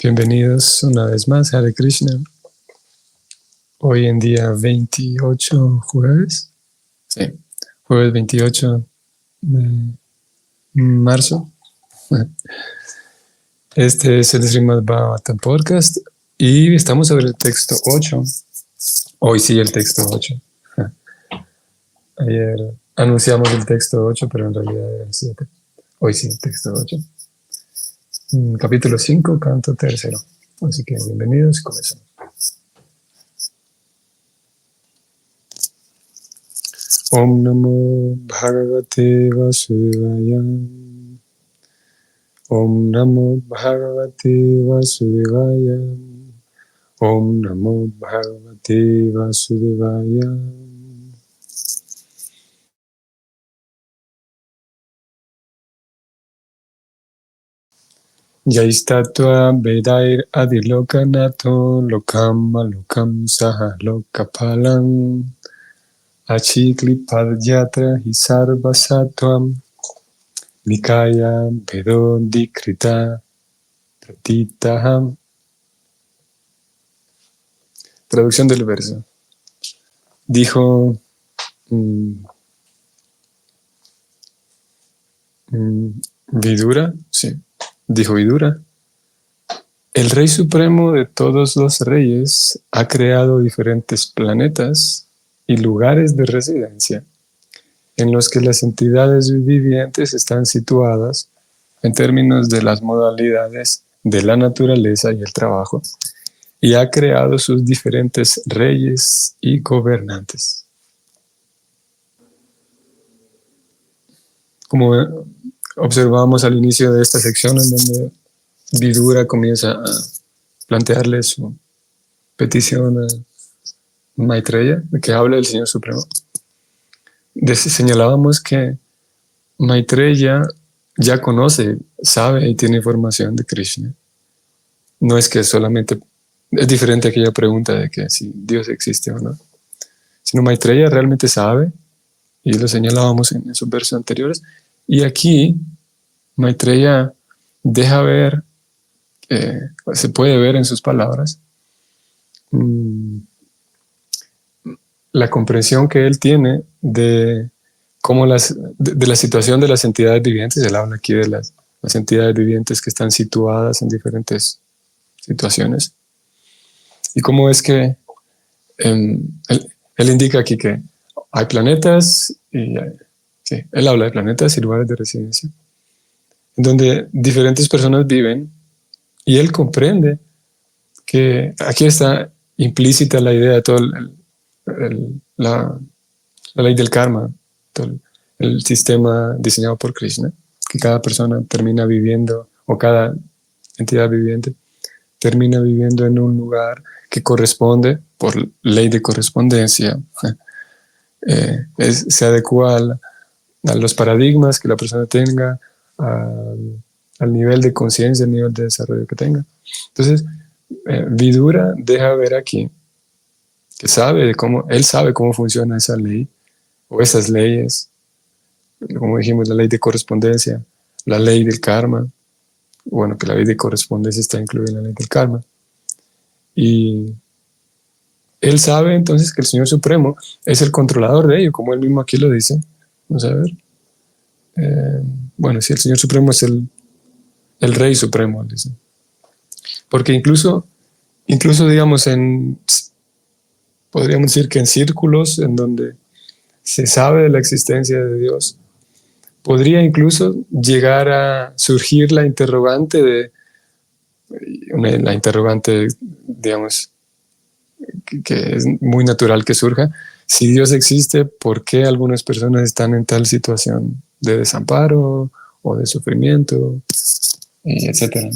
Bienvenidos una vez más a Hare Krishna. Hoy en día 28 jueves. Sí, jueves 28 de marzo. Este es el Srimad Bhagavatam Podcast y estamos sobre el texto 8. Hoy sí el texto 8. Ayer anunciamos el texto 8, pero en realidad era el 7. Hoy sí el texto 8. Capítulo 5, canto tercero. Así que bienvenidos y comenzamos. Om Namo Bhagavate Vasudevaya. Om Namo Bhagavate Vasudevaya. Om Namo Bhagavate Vasudevaya. Yaistatva Vedair Adilokanato Lokam Alokam Saha Lokapalam Achikli Padyatra Hisarvasatvam Nikaya Vedo Dikrita Pratitaham. Traducción del verso. Dijo Vidura, sí, dijo Vidura, el Rey Supremo de todos los reyes ha creado diferentes planetas y lugares de residencia en los que las entidades vivientes están situadas en términos de las modalidades de la naturaleza y el trabajo, y ha creado sus diferentes reyes y gobernantes. Como observamos al inicio de esta sección, en donde Vidura comienza a plantearle su petición a Maitreya, de que hable del Señor Supremo. Señalábamos que Maitreya ya conoce, sabe y tiene información de Krishna. No es que solamente, es diferente a aquella pregunta de que si Dios existe o no, sino Maitreya realmente sabe, y lo señalábamos en esos versos anteriores, y aquí Maitreya deja ver, se puede ver en sus palabras, la comprensión que él tiene de cómo de la situación de las entidades vivientes. Él habla aquí de las entidades vivientes que están situadas en diferentes situaciones. Y cómo es que él indica aquí que hay planetas, y sí, él habla de planetas y lugares de residencia, en donde diferentes personas viven, y él comprende que aquí está implícita la idea de todo la ley del karma, todo el sistema diseñado por Krishna, que cada persona termina viviendo, o cada entidad viviente termina viviendo en un lugar que corresponde, por ley de correspondencia, se adecua a los paradigmas que la persona tenga, al nivel de conciencia, al nivel de desarrollo que tenga. Entonces, Vidura deja ver aquí que él sabe cómo funciona esa ley, o esas leyes, como dijimos, la ley de correspondencia, la ley del karma. Bueno, que la ley de correspondencia está incluida en la ley del karma. Y él sabe entonces que el Señor Supremo es el controlador de ello, como él mismo aquí lo dice. Vamos a ver. Bueno, sí, el Señor Supremo es el Rey Supremo, dice. Porque incluso digamos, podríamos decir que en círculos en donde se sabe de la existencia de Dios, podría incluso llegar a surgir la interrogante, digamos, que es muy natural que surja: si Dios existe, ¿por qué algunas personas están en tal situación de desamparo o de sufrimiento, etcétera?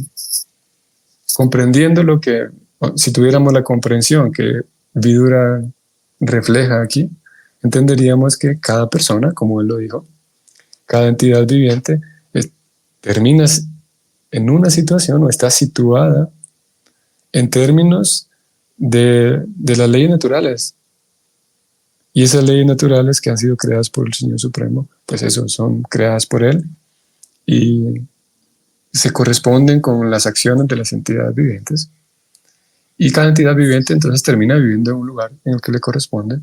Comprendiendo si tuviéramos la comprensión que Vidura refleja aquí, entenderíamos que cada persona, como él lo dijo, cada entidad viviente termina en una situación o está situada en términos de las leyes naturales. Y esas leyes naturales que han sido creadas por el Señor Supremo, pues eso, son creadas por Él. Y se corresponden con las acciones de las entidades vivientes, y cada entidad viviente entonces termina viviendo en un lugar en el que le corresponde.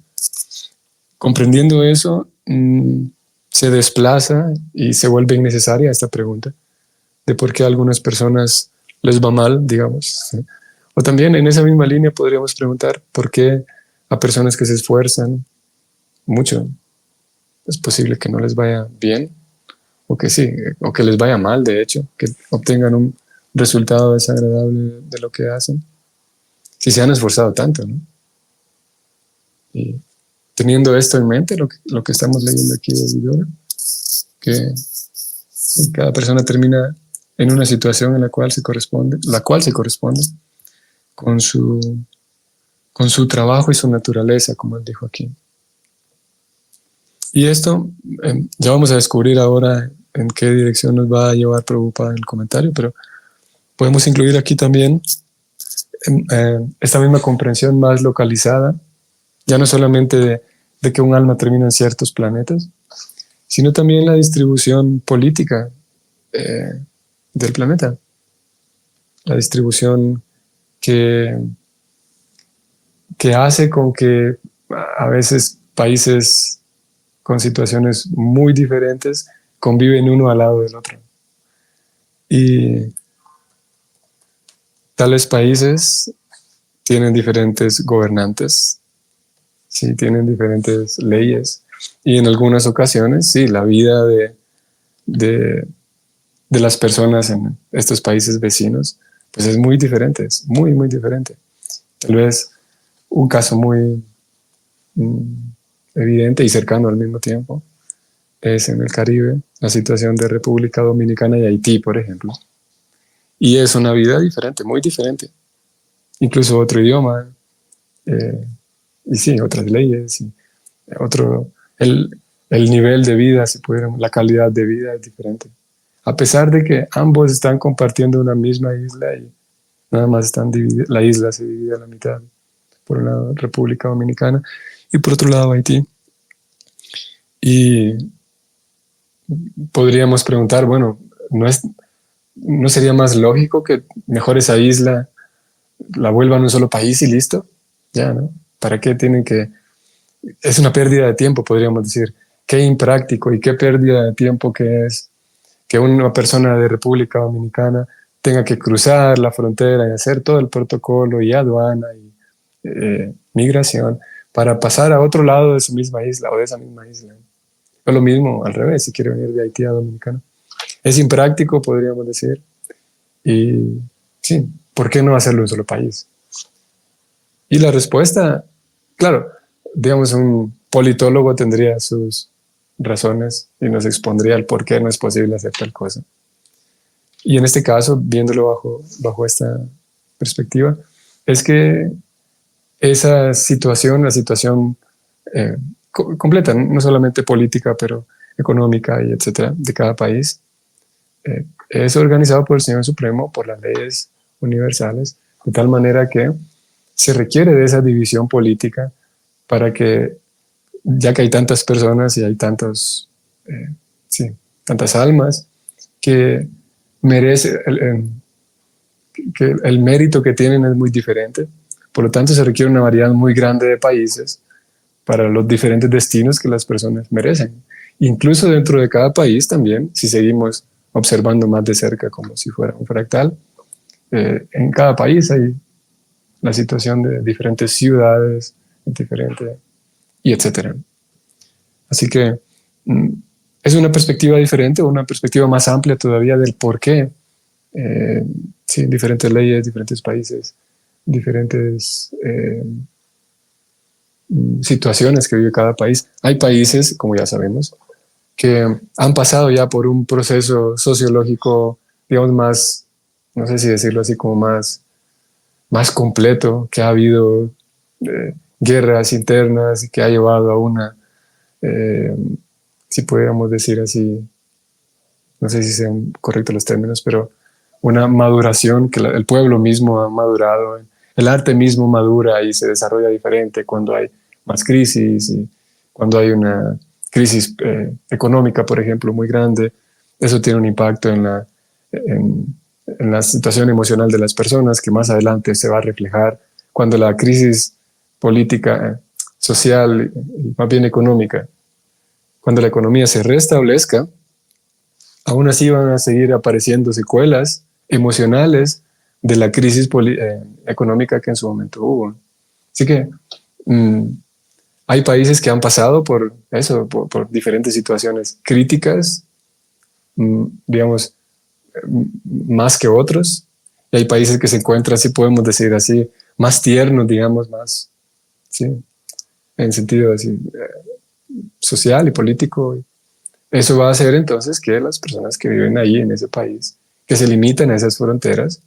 Comprendiendo eso, se desplaza y se vuelve innecesaria esta pregunta de por qué a algunas personas les va mal, digamos. ¿Sí? O también en esa misma línea podríamos preguntar por qué a personas que se esfuerzan mucho es posible que no les vaya bien, o que sí, o que les vaya mal, de hecho, que obtengan un resultado desagradable de lo que hacen, si se han esforzado tanto, ¿no? Y teniendo esto en mente, lo que estamos leyendo aquí de Vidura, que sí, cada persona termina en una situación en la cual se corresponde con con su trabajo y su naturaleza, como él dijo aquí. Y esto ya vamos a descubrir ahora en qué dirección nos va a llevar Prabhupada en el comentario, pero podemos incluir aquí también esta misma comprensión más localizada, ya no solamente de que un alma termina en ciertos planetas, sino también la distribución política del planeta, la distribución que, que hace con que a veces países con situaciones muy diferentes conviven uno al lado del otro. Y tales países tienen diferentes gobernantes, sí, tienen diferentes leyes, y en algunas ocasiones, sí, la vida de, de las personas en estos países vecinos, pues es muy diferente, es muy, muy diferente. Tal vez un caso muy evidente y cercano al mismo tiempo es en el Caribe, la situación de República Dominicana y Haití, por ejemplo. Y es una vida diferente, muy diferente. Incluso otro idioma, y sí, otras leyes, y otro, el nivel de vida, si pudiéramos, la calidad de vida es diferente. A pesar de que ambos están compartiendo una misma isla y nada más están divididos, la isla se divide a la mitad, por un lado República Dominicana y por otro lado Haití. Y podríamos preguntar, bueno, ¿no sería más lógico que mejor esa isla la vuelvan un solo país y listo? Ya, ¿no? ¿Para qué tienen que...? Es una pérdida de tiempo, podríamos decir. Qué impráctico y qué pérdida de tiempo que es que una persona de República Dominicana tenga que cruzar la frontera y hacer todo el protocolo y aduana y migración para pasar a otro lado de su misma isla o de esa misma isla. O lo mismo al revés, si quiere venir de Haití a Dominicana. Es impráctico, podríamos decir. Y sí, ¿por qué no hacerlo en un solo país? Y la respuesta, claro, digamos, un politólogo tendría sus razones y nos expondría el por qué no es posible hacer tal cosa. Y en este caso, viéndolo bajo esta perspectiva, es que esa situación, la situación completa, no solamente política, pero económica y etcétera, de cada país, es organizado por el Señor Supremo, por las leyes universales, de tal manera que se requiere de esa división política para que, ya que hay tantas personas y hay sí, tantas almas, que merece que el mérito que tienen es muy diferente. Por lo tanto, se requiere una variedad muy grande de países para los diferentes destinos que las personas merecen. Incluso dentro de cada país también, si seguimos observando más de cerca como si fuera un fractal, en cada país hay la situación de diferentes ciudades, diferente, y etcétera. Así que es una perspectiva diferente, una perspectiva más amplia todavía del por qué sí, diferentes leyes, diferentes países, diferentes situaciones que vive cada país. Hay países, como ya sabemos, que han pasado ya por un proceso sociológico, digamos, más, no sé si decirlo así, como más completo, que ha habido guerras internas, que ha llevado a una, si pudiéramos decir así, no sé si sean correctos los términos, pero una maduración, que el pueblo mismo ha madurado, el arte mismo madura y se desarrolla diferente cuando hay más crisis y cuando hay una crisis económica, por ejemplo, muy grande. Eso tiene un impacto en la situación emocional de las personas, que más adelante se va a reflejar cuando la crisis política, social y más bien económica, cuando la economía se restablezca, aún así van a seguir apareciendo secuelas emocionales de la crisis económica que en su momento hubo. Así que hay países que han pasado por eso, por diferentes situaciones críticas, digamos, más que otros, y hay países que se encuentran, si podemos decir así, más tiernos, digamos, más, sí, en sentido así, social y político. Eso va a hacer entonces que las personas que viven ahí en ese país, que se limitan a esas fronteras,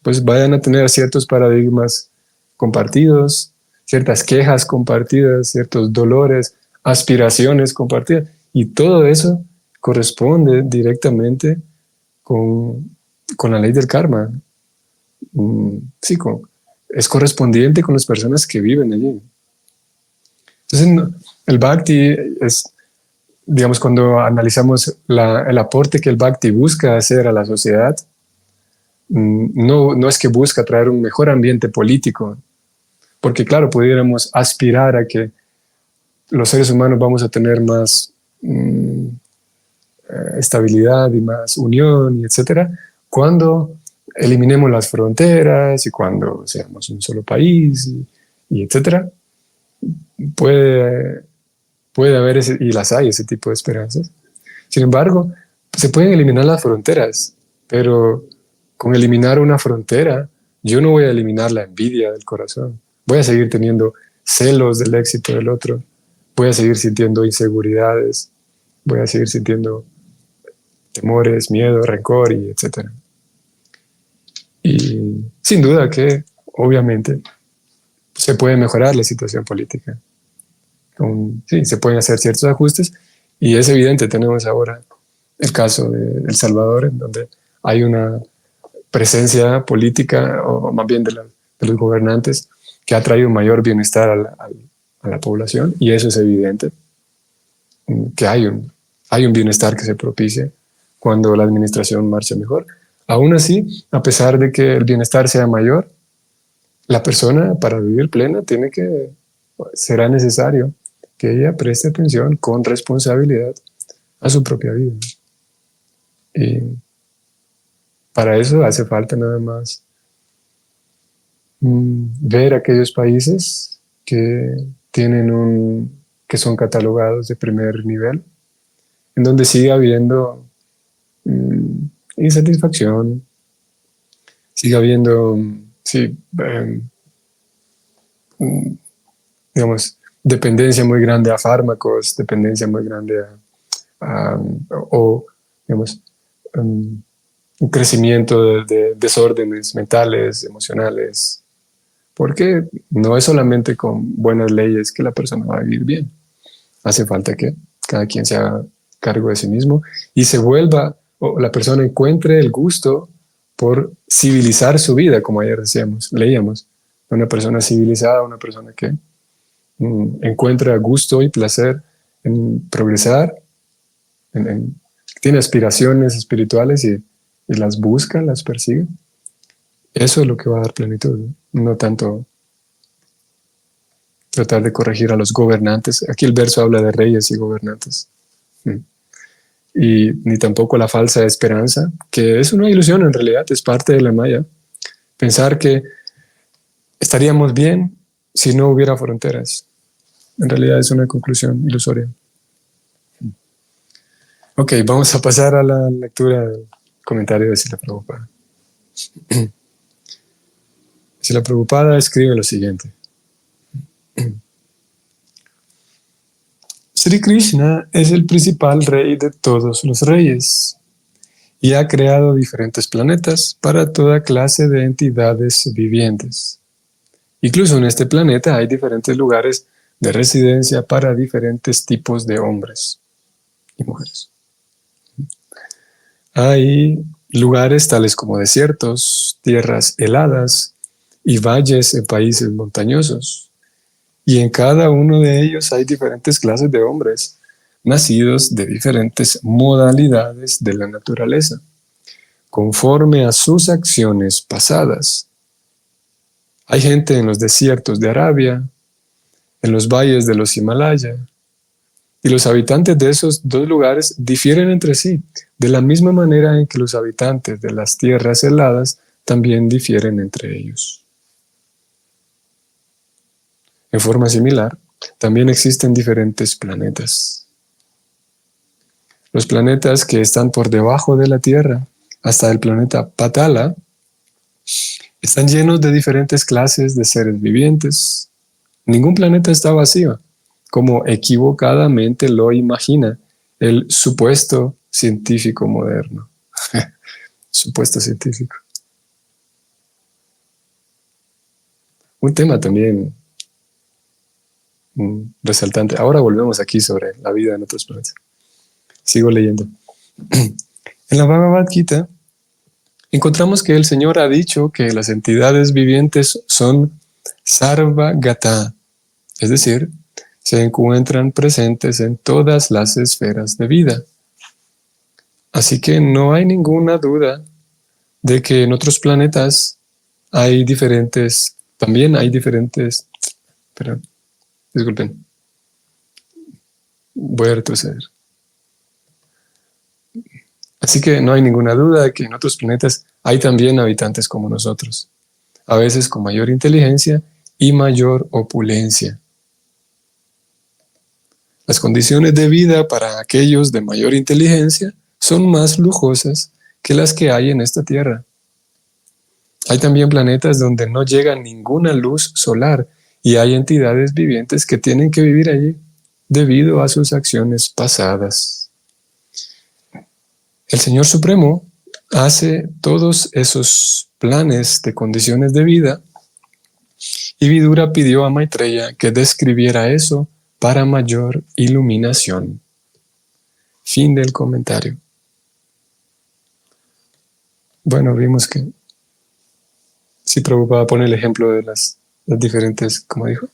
pues vayan a tener ciertos paradigmas compartidos, ciertas quejas compartidas, ciertos dolores, aspiraciones compartidas, y todo eso corresponde directamente con la ley del karma. Sí, es correspondiente con las personas que viven allí. Entonces, el bhakti es, digamos, cuando analizamos el aporte que el bhakti busca hacer a la sociedad, no es que busca traer un mejor ambiente político, porque claro, pudiéramos aspirar a que los seres humanos vamos a tener más estabilidad y más unión, y etcétera, cuando eliminemos las fronteras y cuando seamos un solo país, y etcétera. Puede haber y las hay, ese tipo de esperanzas. Sin embargo, se pueden eliminar las fronteras, pero con eliminar una frontera, yo no voy a eliminar la envidia del corazón. Voy a seguir teniendo celos del éxito del otro. Voy a seguir sintiendo inseguridades. Voy a seguir sintiendo temores, miedo, rencor, y etcétera. Y sin duda que, obviamente, se puede mejorar la situación política. Sí, se pueden hacer ciertos ajustes, y es evidente, tenemos ahora el caso de El Salvador, en donde hay una presencia política, o más bien de los gobernantes, que ha traído mayor bienestar a la población, y eso es evidente, que hay un bienestar que se propicia cuando la administración marcha mejor. Aún así, a pesar de que el bienestar sea mayor, la persona, para vivir plena, será necesario que ella preste atención con responsabilidad a su propia vida. Y para eso hace falta nada más ver aquellos países que que son catalogados de primer nivel, en donde sigue habiendo insatisfacción, sigue habiendo, sí, digamos, dependencia muy grande a fármacos, dependencia muy grande o digamos, un crecimiento de desórdenes mentales, emocionales, porque no es solamente con buenas leyes que la persona va a vivir bien. Hace falta que cada quien se haga cargo de sí mismo y se vuelva, o la persona encuentre el gusto por civilizar su vida, como ayer leíamos. Una persona civilizada, una persona que encuentra gusto y placer en progresar, tiene aspiraciones espirituales y las busca, las persigue. Eso es lo que va a dar plenitud, no tanto tratar de corregir a los gobernantes. Aquí el verso habla de reyes y gobernantes. Y ni tampoco la falsa esperanza, que es una ilusión en realidad, es parte de la maya. Pensar que estaríamos bien si no hubiera fronteras. En realidad es una conclusión ilusoria. Ok, vamos a pasar a la lectura del comentario de Srila Prabhupada. Srila Prabhupada escribe lo siguiente. Sri Krishna es el principal rey de todos los reyes y ha creado diferentes planetas para toda clase de entidades vivientes. Incluso en este planeta hay diferentes lugares de residencia para diferentes tipos de hombres y mujeres. Hay lugares tales como desiertos, tierras heladas y valles en países montañosos. Y en cada uno de ellos hay diferentes clases de hombres, nacidos de diferentes modalidades de la naturaleza, conforme a sus acciones pasadas. Hay gente en los desiertos de Arabia, en los valles de los Himalaya, y los habitantes de esos dos lugares difieren entre sí, de la misma manera en que los habitantes de las tierras heladas también difieren entre ellos. En forma similar, también existen diferentes planetas. Los planetas que están por debajo de la Tierra, hasta el planeta Patala, están llenos de diferentes clases de seres vivientes. Ningún planeta está vacío, como equivocadamente lo imagina el supuesto científico moderno. Supuesto científico. Un tema también resaltante. Ahora volvemos aquí sobre la vida en otros planetas. Sigo leyendo. En la Bhagavad Gita encontramos que el Señor ha dicho que las entidades vivientes son sarvagata, es decir, se encuentran presentes en todas las esferas de vida. Así que no hay ninguna duda de que en otros planetas también hay diferentes, perdón, disculpen, voy a retroceder. Así que no hay ninguna duda de que en otros planetas hay también habitantes como nosotros, a veces con mayor inteligencia y mayor opulencia. Las condiciones de vida para aquellos de mayor inteligencia son más lujosas que las que hay en esta Tierra. Hay también planetas donde no llega ninguna luz solar y hay entidades vivientes que tienen que vivir allí debido a sus acciones pasadas. El Señor Supremo hace todos esos planes de condiciones de vida y Vidura pidió a Maitreya que describiera eso para mayor iluminación. Fin del comentario. Bueno, vimos que sí, Prabhupada pone el ejemplo de las diferentes, como dijo,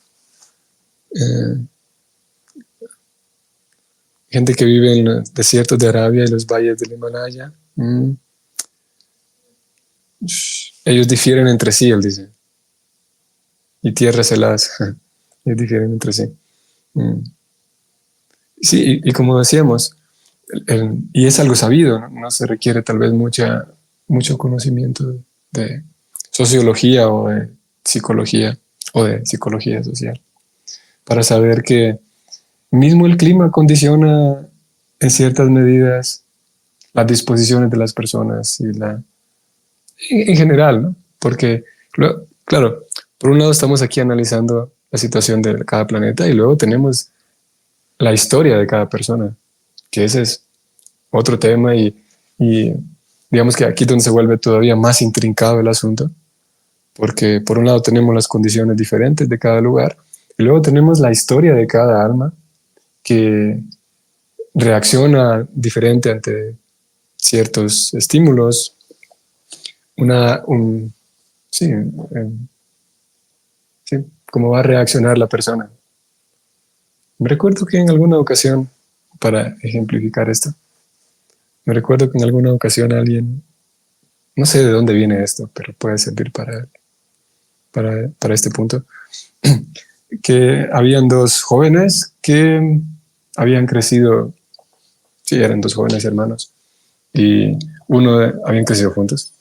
gente que vive en los desiertos de Arabia y los valles del Himalaya. Ellos difieren entre sí, él dice. Y tierras heladas, ellos difieren entre sí. Sí, y como decíamos, y es algo sabido, no se requiere tal vez mucho conocimiento de sociología o de psicología social para saber que mismo el clima condiciona en ciertas medidas las disposiciones de las personas y en general, ¿no? Porque, claro, por un lado estamos aquí analizando la situación de cada planeta y luego tenemos la historia de cada persona, que ese es otro tema y digamos que aquí es donde se vuelve todavía más intrincado el asunto, porque por un lado tenemos las condiciones diferentes de cada lugar y luego tenemos la historia de cada alma que reacciona diferente ante ciertos estímulos, cómo va a reaccionar la persona. Me recuerdo que en alguna ocasión, para ejemplificar esto, alguien, no sé de dónde viene esto, pero puede servir para este punto, que habían dos jóvenes que habían crecido, eran dos jóvenes hermanos, y habían crecido juntos,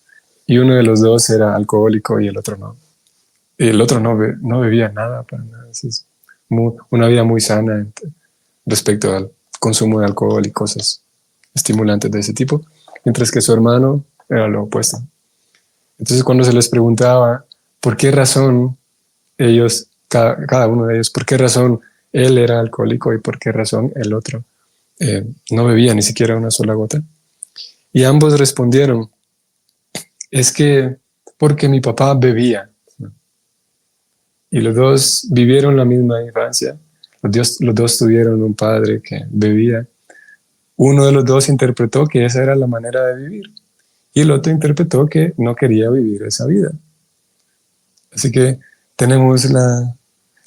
y uno de los dos era alcohólico y el otro no. Y el otro no bebía nada para nada. Es una vida muy sana respecto al consumo de alcohol y cosas estimulantes de ese tipo, mientras que su hermano era lo opuesto. Entonces cuando se les preguntaba por qué razón cada uno de ellos, por qué razón él era alcohólico y por qué razón el otro no bebía ni siquiera una sola gota, y ambos respondieron, es que porque mi papá bebía. Y los dos vivieron la misma infancia. Los dos tuvieron un padre que bebía. Uno de los dos interpretó que esa era la manera de vivir. Y el otro interpretó que no quería vivir esa vida. Así que tenemos la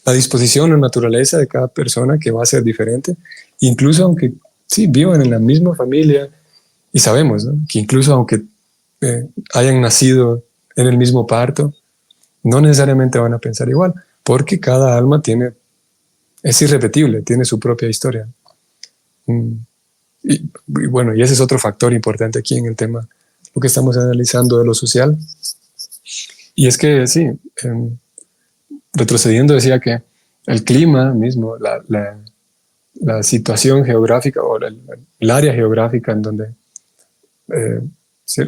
disposición o naturaleza de cada persona que va a ser diferente. Incluso aunque sí vivan en la misma familia. Y sabemos, ¿no?, que incluso aunque hayan nacido en el mismo parto, no necesariamente van a pensar igual, porque cada alma es irrepetible, tiene su propia historia. Mm, y bueno, y ese es otro factor importante aquí en el tema, lo que estamos analizando de lo social. Y es que sí, retrocediendo decía que el clima mismo, la situación geográfica o el área geográfica en donde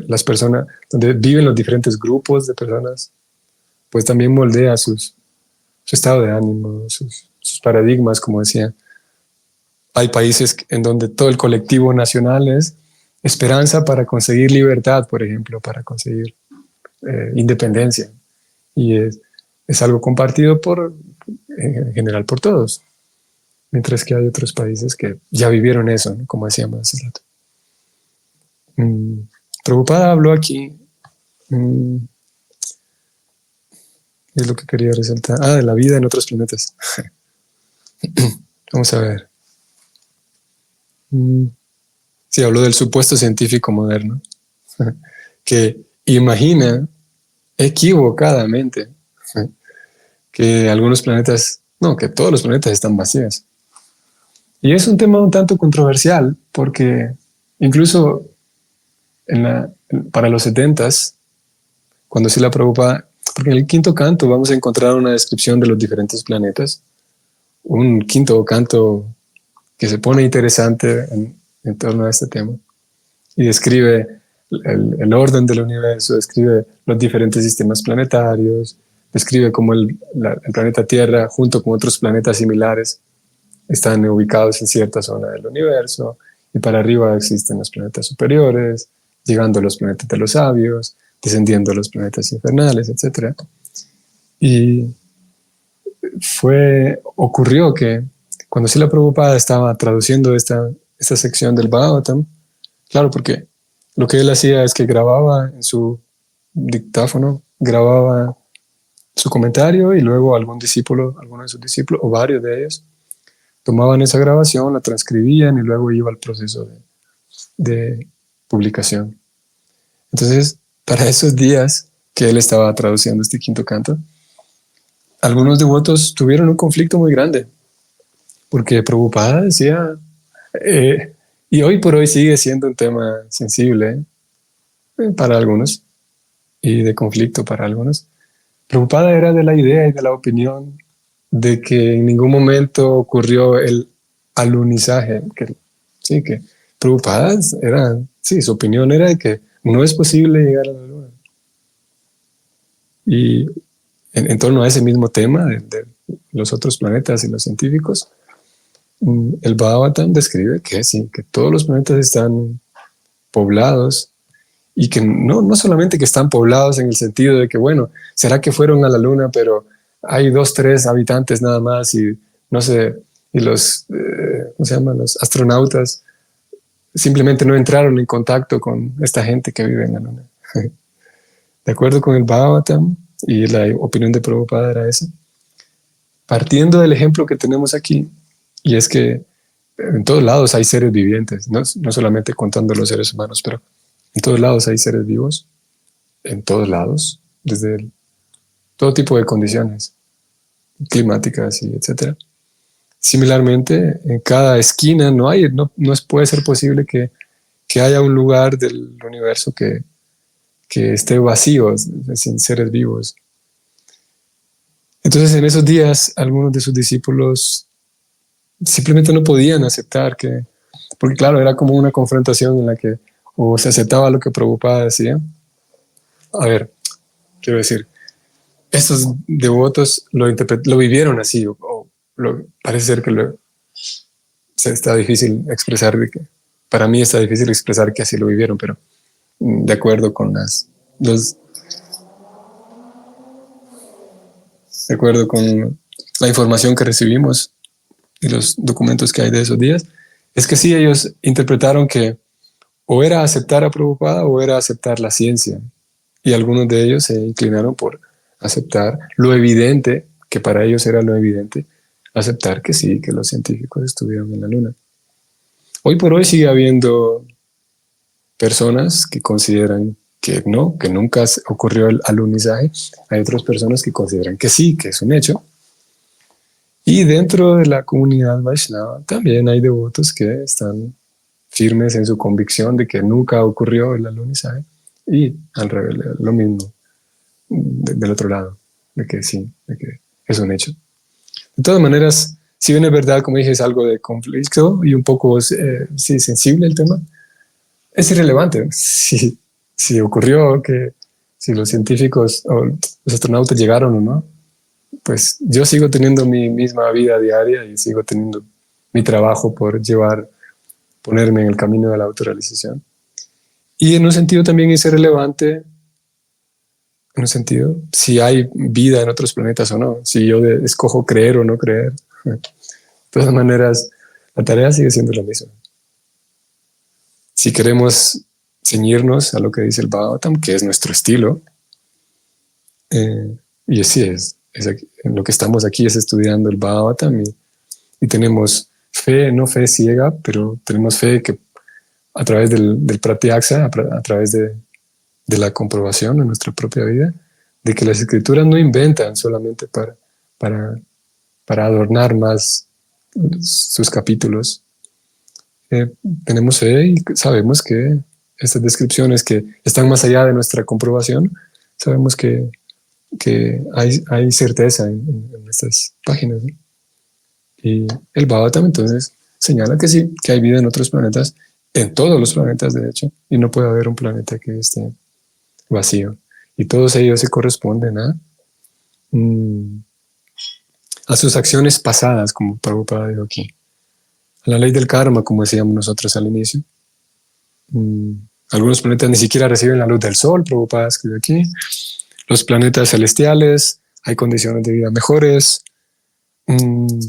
las personas, donde viven los diferentes grupos de personas, pues también moldea su estado de ánimo, sus paradigmas, como decía. Hay países en donde todo el colectivo nacional es esperanza para conseguir libertad, por ejemplo, para conseguir independencia. Y es algo compartido en general por todos. Mientras que hay otros países que ya vivieron eso, ¿no? Como decíamos hace rato. Prabhupada habló aquí, es lo que quería resaltar, de la vida en otros planetas. Vamos a ver. Sí, habló del supuesto científico moderno, que imagina equivocadamente que algunos planetas, no, que todos los planetas están vacíos. Y es un tema un tanto controversial, porque incluso para los 70s, cuando Srila Prabhupada, porque en el quinto canto vamos a encontrar una descripción de los diferentes planetas, un quinto canto que se pone interesante en torno a este tema, y describe el orden del universo, describe los diferentes sistemas planetarios, describe cómo el planeta Tierra, junto con otros planetas similares, están ubicados en cierta zona del universo, y para arriba existen los planetas superiores, llegando a los planetas de los sabios, descendiendo a los planetas infernales, etc. Y ocurrió que cuando Srila Prabhupada estaba traduciendo esta sección del Bhagavatam, claro, porque lo que él hacía es que grababa en su dictáfono, grababa su comentario y luego alguno de sus discípulos o varios de ellos tomaban esa grabación, la transcribían y luego iba al proceso de publicación. Entonces, para esos días que él estaba traduciendo este quinto canto, algunos devotos tuvieron un conflicto muy grande, porque Prabhupada decía, y hoy por hoy sigue siendo un tema sensible para algunos y de conflicto para algunos. Prabhupada era de la idea y de la opinión de que en ningún momento ocurrió el alunizaje, que Prabhupada su opinión era de que no es posible llegar a la luna. Y en torno a ese mismo tema de los otros planetas y los científicos, el Bhagavatam describe que sí, que todos los planetas están poblados y que no solamente que están poblados en el sentido de que, bueno, será que fueron a la luna, pero hay 2, 3 habitantes nada más y no sé, y los, ¿cómo se llaman? Los astronautas simplemente no entraron en contacto con esta gente que vive en la luna. De acuerdo con el Bhagavatam, y la opinión de Prabhupada era esa, partiendo del ejemplo que tenemos aquí, y es que en todos lados hay seres vivientes, no solamente contando los seres humanos, pero en todos lados hay seres vivos, en todos lados, desde todo tipo de condiciones climáticas y etcétera. Similarmente, en cada esquina no puede ser posible que haya un lugar del universo que esté vacío, sin seres vivos. Entonces, en esos días, algunos de sus discípulos simplemente no podían aceptar porque claro, era como una confrontación en la que o se aceptaba lo que Prabhupada decía. A ver, quiero decir, estos devotos lo vivieron así, parece ser que está difícil expresar, para mí está difícil expresar que así lo vivieron, pero de acuerdo con de acuerdo con la información que recibimos y los documentos que hay de esos días, es que sí, ellos interpretaron que o era aceptar a Prabhupada o era aceptar la ciencia. Y algunos de ellos se inclinaron por aceptar lo evidente, que para ellos era lo evidente, aceptar que sí, que los científicos estuvieron en la luna. Hoy por hoy sigue habiendo personas que consideran que no, que nunca ocurrió el alunizaje. Hay otras personas que consideran que sí, que es un hecho. Y dentro de la comunidad Vaishnava también hay devotos que están firmes en su convicción de que nunca ocurrió el alunizaje. Y al revés, lo mismo del otro lado, de que sí, de que es un hecho. De todas maneras, si bien es verdad, como dije, es algo de conflicto y un poco sí, sensible el tema, es irrelevante. Si ocurrió, que si los científicos o los astronautas llegaron o no, pues yo sigo teniendo mi misma vida diaria y sigo teniendo mi trabajo por ponerme en el camino de la autorrealización. Y en un sentido también es irrelevante, en un sentido, si hay vida en otros planetas o no, si yo escojo creer o no creer. De todas maneras, la tarea sigue siendo la misma. Si queremos ceñirnos a lo que dice el Bhagavatam, que es nuestro estilo, y así es aquí, en lo que estamos aquí es estudiando el Bhagavatam y tenemos fe, no fe ciega, pero tenemos fe que a través del pratyaksa, a través de la comprobación en nuestra propia vida, de que las escrituras no inventan solamente para adornar más sus capítulos. Tenemos fe y sabemos que estas descripciones que están más allá de nuestra comprobación, sabemos que hay certeza en estas páginas, ¿no? Y el Bhagavatam entonces señala que sí, que hay vida en otros planetas, en todos los planetas de hecho, y no puede haber un planeta que esté vacío. Y todos ellos se corresponden a sus acciones pasadas, como Prabhupada dijo aquí. A la ley del karma, como decíamos nosotros al inicio. Algunos planetas ni siquiera reciben la luz del sol, Prabhupada escribe aquí. Los planetas celestiales, hay condiciones de vida mejores,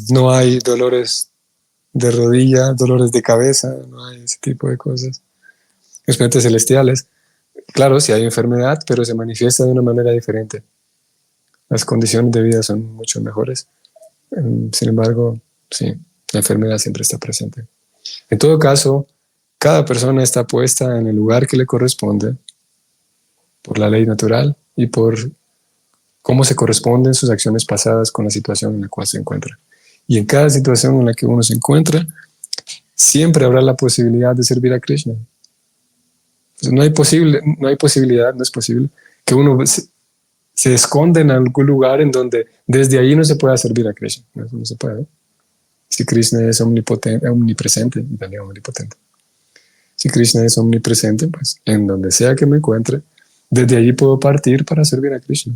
no hay dolores de rodilla, dolores de cabeza, no hay ese tipo de cosas. Los planetas celestiales, claro, sí hay enfermedad, pero se manifiesta de una manera diferente. Las condiciones de vida son mucho mejores. Sin embargo, sí, la enfermedad siempre está presente. En todo caso, cada persona está puesta en el lugar que le corresponde por la ley natural y por cómo se corresponden sus acciones pasadas con la situación en la cual se encuentra. Y en cada situación en la que uno se encuentra, siempre habrá la posibilidad de servir a Krishna. No hay posibilidad, no es posible que uno se esconda en algún lugar en donde desde ahí no se pueda servir a Krishna. Eso no se puede, ¿no? Si Krishna es omnipotente, omnipresente y también omnipotente. Si Krishna es omnipresente, pues en donde sea que me encuentre, desde allí puedo partir para servir a Krishna.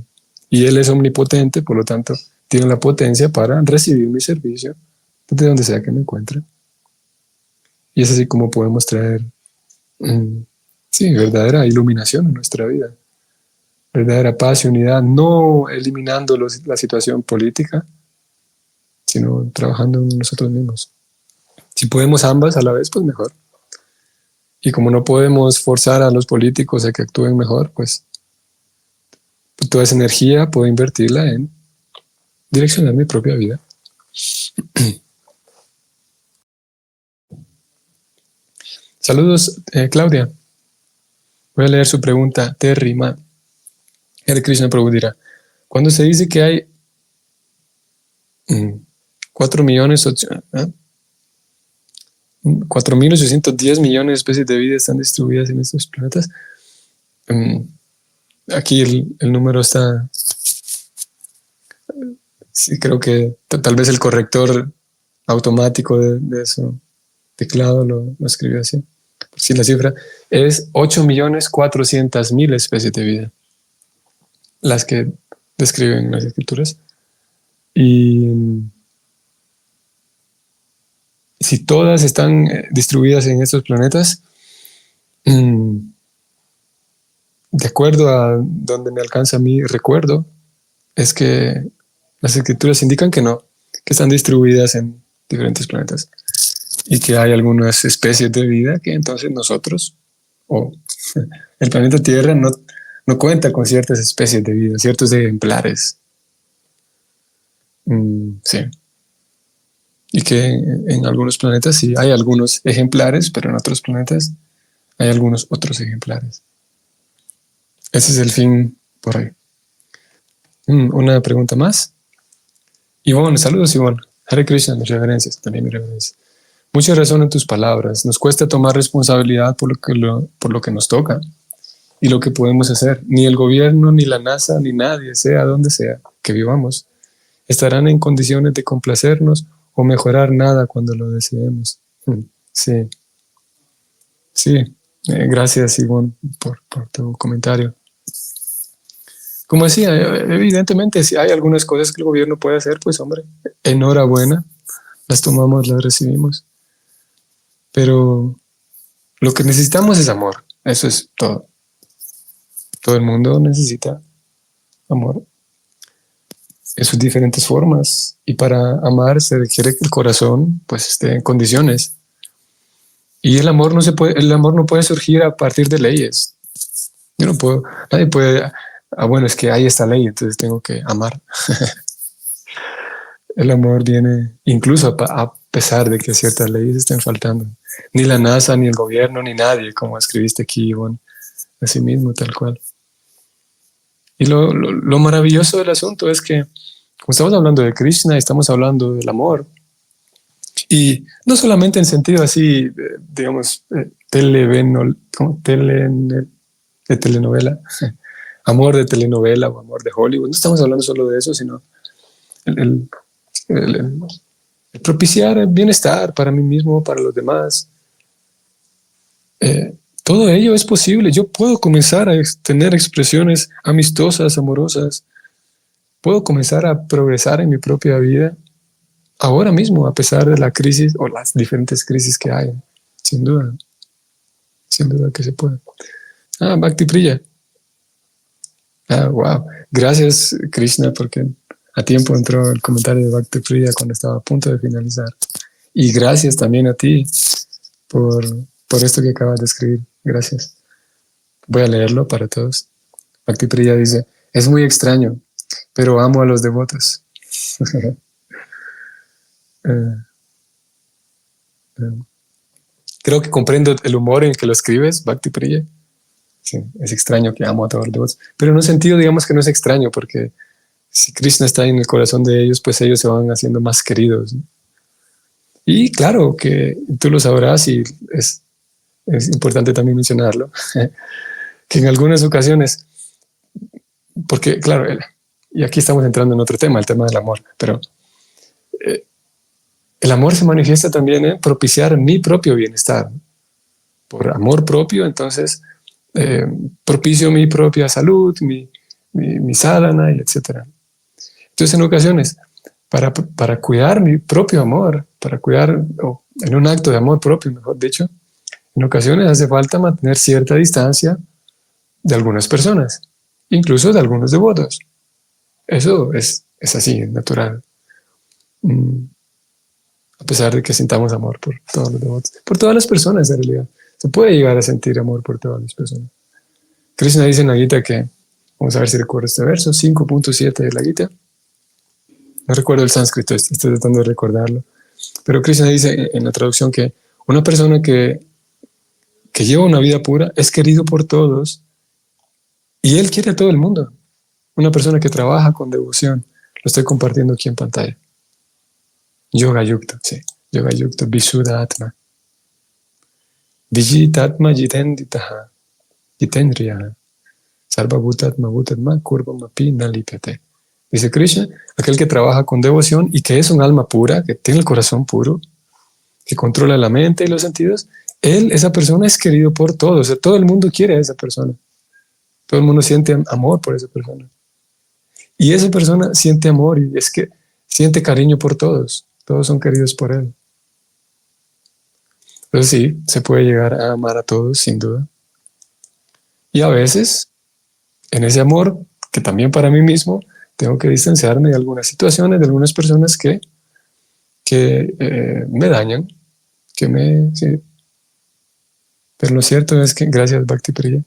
Y Él es omnipotente, por lo tanto, tiene la potencia para recibir mi servicio desde donde sea que me encuentre. Y es así como podemos traer, sí, verdadera iluminación en nuestra vida. Verdadera paz y unidad, no eliminando la situación política, sino trabajando en nosotros mismos. Si podemos ambas a la vez, pues mejor. Y como no podemos forzar a los políticos a que actúen mejor, pues toda esa energía puedo invertirla en direccionar mi propia vida. Saludos, Claudia. Voy a leer su pregunta. Terrima. Hare Krishna Prabhu dirá, cuando se dice que hay 4.810 millones de especies de vida están distribuidas en estos planetas, aquí el número está, sí, creo que tal vez el corrector automático de su teclado lo escribió así. Sí, la cifra es 8.400.000 especies de vida, las que describen las escrituras. Y si todas están distribuidas en estos planetas, de acuerdo a donde me alcanza mi recuerdo, es que las escrituras indican que no, que están distribuidas en diferentes planetas y que hay algunas especies de vida que entonces nosotros, o el planeta Tierra, no cuenta con ciertas especies de vida, ciertos ejemplares. Sí. Y que en algunos planetas sí hay algunos ejemplares, pero en otros planetas hay algunos otros ejemplares. Ese es el fin por ahí. Una pregunta más. Ivonne, saludos Ivonne. Hare Krishna, mis reverencias, también mis reverencias. Mucha razón en tus palabras. Nos cuesta tomar responsabilidad por lo que nos toca y lo que podemos hacer. Ni el gobierno, ni la NASA, ni nadie, sea donde sea que vivamos, estarán en condiciones de complacernos o mejorar nada cuando lo deseemos. Sí, sí. Gracias, Ivonne, por tu comentario. Como decía, evidentemente, si hay algunas cosas que el gobierno puede hacer, pues hombre, enhorabuena, las tomamos, las recibimos. Pero lo que necesitamos es amor. Eso es todo. Todo el mundo necesita amor en sus diferentes formas. Y para amar se requiere que el corazón pues esté en condiciones. Y el amor no puede surgir a partir de leyes. Yo no puedo, nadie puede, bueno, es que hay esta ley, entonces tengo que amar. El amor viene incluso a pesar de que ciertas leyes estén faltando. Ni la NASA, ni el gobierno, ni nadie, como escribiste aquí, Ivonne, así mismo, tal cual. Y lo maravilloso del asunto es que, como estamos hablando de Krishna, estamos hablando del amor. Y no solamente en sentido así, digamos, de telenovela, amor de telenovela o amor de Hollywood. No estamos hablando solo de eso, sino el, el propiciar el bienestar para mí mismo, para los demás. Todo ello es posible. Yo puedo comenzar a tener expresiones amistosas, amorosas. Puedo comenzar a progresar en mi propia vida ahora mismo, a pesar de la crisis o las diferentes crisis que hay. Sin duda que se puede. Bhakti Priya. Wow. Gracias, Krishna, porque a tiempo entró el comentario de Bhakti Priya cuando estaba a punto de finalizar. Y gracias también a ti por esto que acabas de escribir. Gracias. Voy a leerlo para todos. Bhakti Priya dice, es muy extraño, pero amo a los devotos. Creo que comprendo el humor en el que lo escribes, Bhakti Priya. Sí, es extraño que amo a todos los devotos, pero en un sentido digamos que no es extraño, porque si Krishna está en el corazón de ellos, pues ellos se van haciendo más queridos, ¿no? Y claro que tú lo sabrás y es importante también mencionarlo, que en algunas ocasiones, porque claro, y aquí estamos entrando en otro tema, el tema del amor, pero el amor se manifiesta también en propiciar mi propio bienestar. Por amor propio, entonces propicio mi propia salud, mi sadhana, etc. Entonces, en ocasiones, para cuidar mi propio amor, para cuidar, o en un acto de amor propio, mejor dicho, en ocasiones hace falta mantener cierta distancia de algunas personas, incluso de algunos devotos. Eso es así, es natural. A pesar de que sintamos amor por todos los devotos, por todas las personas en realidad. Se puede llegar a sentir amor por todas las personas. Krishna dice en la Gita que, vamos a ver si recuerdo este verso, 5.7 de la Gita. No recuerdo el sánscrito, estoy tratando de recordarlo. Pero Krishna dice en la traducción que una persona que lleva una vida pura es querido por todos y él quiere a todo el mundo. Una persona que trabaja con devoción. Lo estoy compartiendo aquí en pantalla. Yoga Yukta, sí. Yoga Yukta, Visuddha Atma. Vijitatma jitenditaha, jitendriyaha, sarvabhutatma bhutatma kurvamapi nalipyate. Dice Krishna, aquel que trabaja con devoción y que es un alma pura, que tiene el corazón puro, que controla la mente y los sentidos, esa persona es querido por todos. O sea, todo el mundo quiere a esa persona. Todo el mundo siente amor por esa persona. Y esa persona siente amor y es que siente cariño por todos. Todos son queridos por él. Entonces sí, se puede llegar a amar a todos, sin duda. Y a veces, en ese amor, que también para mí mismo, tengo que distanciarme de algunas situaciones, de algunas personas que me dañan, sí. Pero lo cierto es que, gracias Bhakti Priya,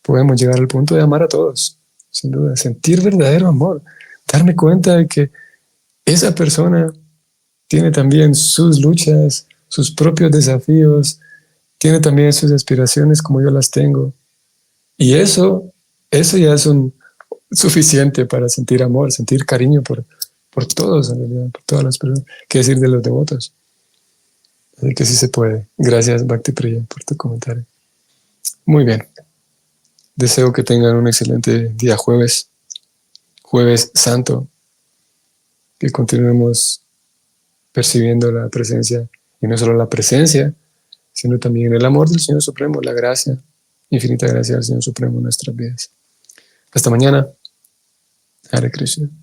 podemos llegar al punto de amar a todos, sin duda, sentir verdadero amor, darme cuenta de que esa persona tiene también sus luchas, sus propios desafíos, tiene también sus aspiraciones como yo las tengo. Y eso Eso ya es suficiente para sentir amor, sentir cariño por todos, en realidad, por todas las personas. ¿Qué decir de los devotos? Así que sí se puede. Gracias, Bhakti Priya, por tu comentario. Muy bien. Deseo que tengan un excelente día jueves santo, que continuemos percibiendo la presencia, y no solo la presencia, sino también el amor del Señor Supremo, la gracia, infinita gracia del Señor Supremo en nuestras vidas. Hasta mañana. Hare Krishna.